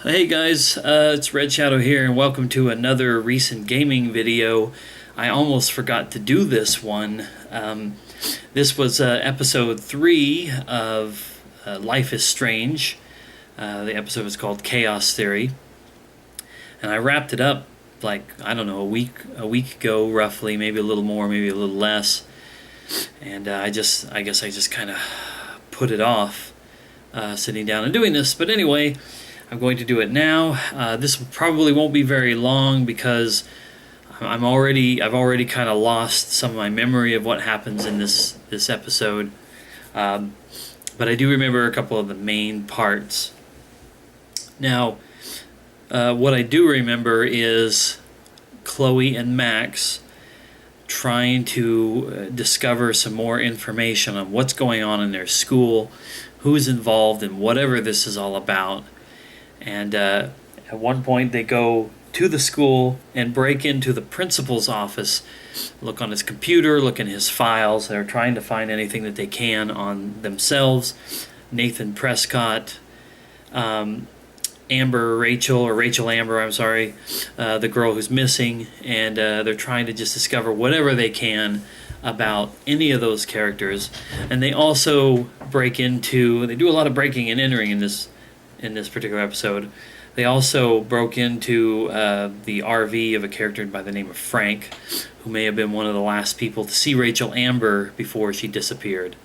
Hey guys, it's Red Shadow here, and welcome to another recent gaming video. I almost forgot to do this one. This was episode 3 of Life is Strange. The episode was called Chaos Theory, and I wrapped it up like, I don't know, a week ago roughly, maybe a little more, maybe a little less. And I guess I just kind of put it off, sitting down and doing this. But anyway, I'm going to do it now. This probably won't be very long because I've already kind of lost some of my memory of what happens in this episode. But I do remember a couple of the main parts. Now, what I do remember is Chloe and Max trying to discover some more information on what's going on in their school, who's involved in whatever this is all about. And at one point they go to the school and break into the principal's office, look on his computer, look in his files. They're trying to find anything that they can on themselves. Nathan Prescott, Rachel Amber, I'm sorry, the girl who's missing, and they're trying to just discover whatever they can about any of those characters. And they also they do a lot of breaking and entering in this particular episode. They also broke into the RV of a character by the name of Frank, who may have been one of the last people to see Rachel Amber before she disappeared.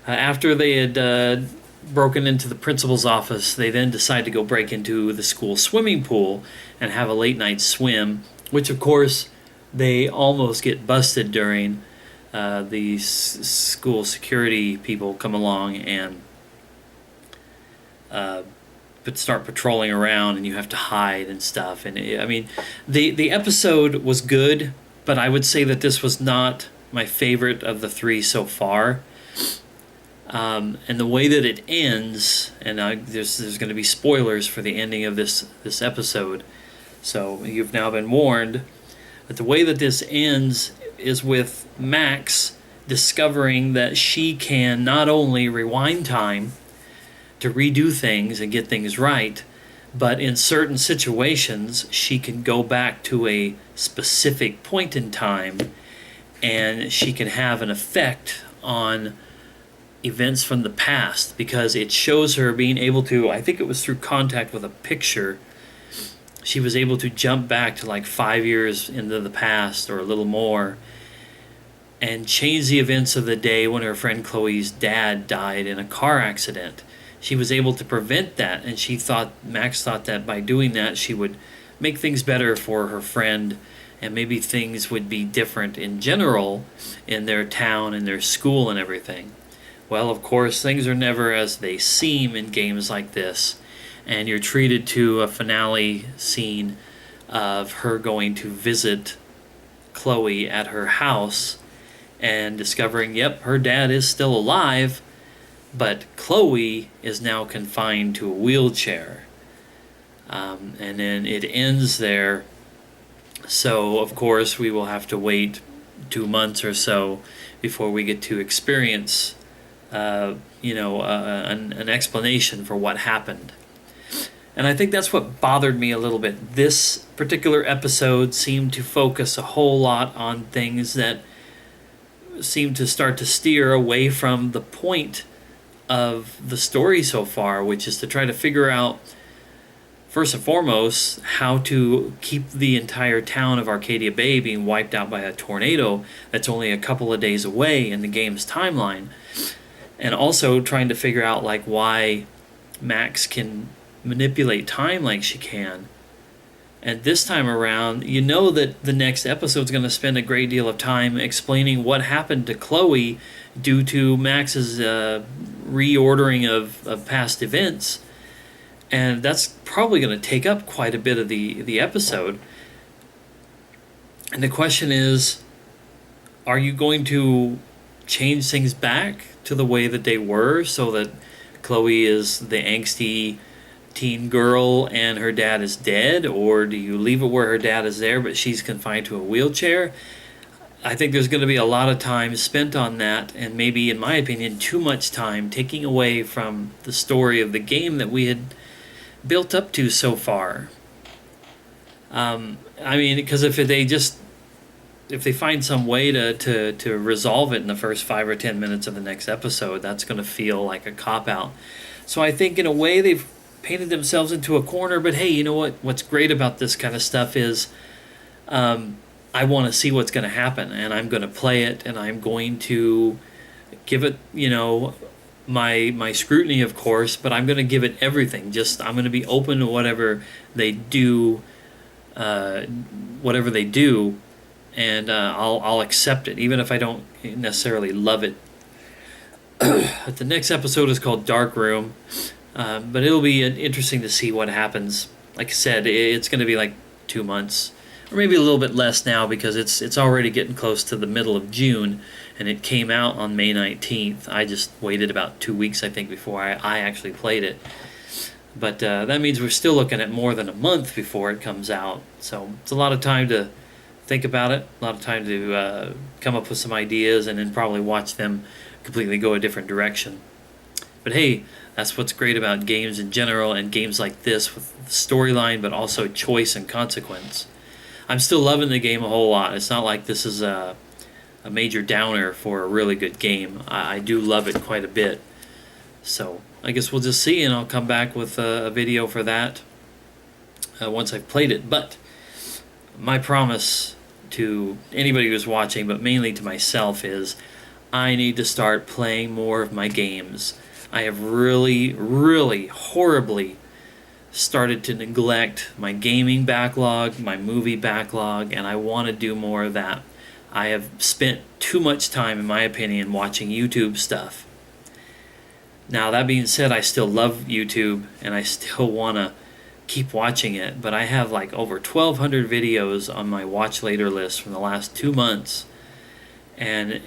After they had broken into the principal's office, they then decide to go break into the school swimming pool and have a late night swim, which of course they almost get busted during. The school security people come along and but start patrolling around, and you have to hide and stuff. And I mean, the episode was good, but I would say that this was not my favorite of the 3 so far. And the way that it ends, and there's going to be spoilers for the ending of this episode, so you've now been warned. But the way that this ends is with Max discovering that she can not only rewind time to redo things and get things right, but in certain situations she can go back to a specific point in time, and she can have an effect on events from the past, because it shows her being able to, I think it was through contact with a picture, she was able to jump back to like 5 years into the past or a little more and change the events of the day when her friend Chloe's dad died in a car accident. She was able to prevent that, and Max thought that by doing that she would make things better for her friend, and maybe things would be different in general in their town and their school and everything. Well, of course, things are never as they seem in games like this, and you're treated to a finale scene of her going to visit Chloe at her house and discovering, yep, her dad is still alive, but Chloe is now confined to a wheelchair. And then it ends there. So, of course, we will have to wait 2 months or so before we get to experience, an explanation for what happened. And I think that's what bothered me a little bit. This particular episode seemed to focus a whole lot on things that seemed to start to steer away from the point of the story so far, which is to try to figure out, first and foremost, how to keep the entire town of Arcadia Bay being wiped out by a tornado that's only a couple of days away in the game's timeline, and also trying to figure out like why Max can manipulate time like she can. And this time around, you know that the next episode's going to spend a great deal of time explaining what happened to Chloe due to Max's reordering of past events. And that's probably going to take up quite a bit of the episode. And the question is, are you going to change things back to the way that they were so that Chloe is the angsty teen girl and her dad is dead? Or do you leave it where her dad is there but she's confined to a wheelchair? I think there's going to be a lot of time spent on that, and maybe, in my opinion, too much time taking away from the story of the game that we had built up to so far. I mean, because if they find some way to resolve it in the first 5 or 10 minutes of the next episode, that's going to feel like a cop-out. So I think in a way they've painted themselves into a corner, but hey, you know what? What's great about this kind of stuff is I want to see what's going to happen, and I'm going to play it, and I'm going to give it, my scrutiny, of course, but I'm going to give it everything. I'm going to be open to whatever they do, and I'll accept it, even if I don't necessarily love it. But the next episode is called Dark Room, but it'll be interesting to see what happens. Like I said, it's going to be like 2 months, or maybe a little bit less now, because it's already getting close to the middle of June, and it came out on May 19th. I just waited about 2 weeks, I think, before I actually played it. But that means we're still looking at more than a month before it comes out. So it's a lot of time to think about it, a lot of time to come up with some ideas, and then probably watch them completely go a different direction. But hey, that's what's great about games in general, and games like this with storyline, but also choice and consequence. I'm still loving the game a whole lot. It's not like this is a major downer for a really good game. I do love it quite a bit. So I guess we'll just see, and I'll come back with a video for that once I've played it. But my promise to anybody who's watching, but mainly to myself, is I need to start playing more of my games. I have really, really horribly started to neglect my gaming backlog, my movie backlog, and I want to do more of that. I have spent too much time, in my opinion, watching YouTube stuff. Now, that being said, I still love YouTube, and I still want to keep watching it, but I have like over 1,200 videos on my watch later list from the last 2 months, and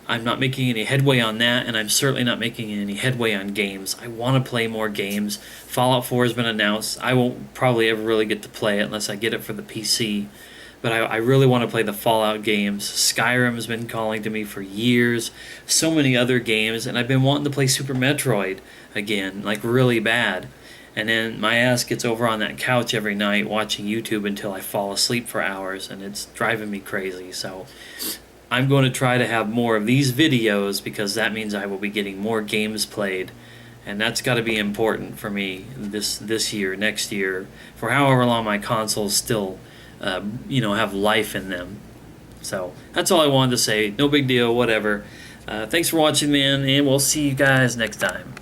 I'm not making any headway on that, and I'm certainly not making any headway on games. I want to play more games. Fallout 4 has been announced. I won't probably ever really get to play it unless I get it for the PC, but I really want to play the Fallout games. Skyrim has been calling to me for years. So many other games, and I've been wanting to play Super Metroid again, like really bad. And then my ass gets over on that couch every night watching YouTube until I fall asleep for hours, and it's driving me crazy. So I'm going to try to have more of these videos, because that means I will be getting more games played, and that's got to be important for me this year, next year, for however long my consoles still have life in them. So that's all I wanted to say. No big deal, whatever. Thanks for watching, man, and we'll see you guys next time.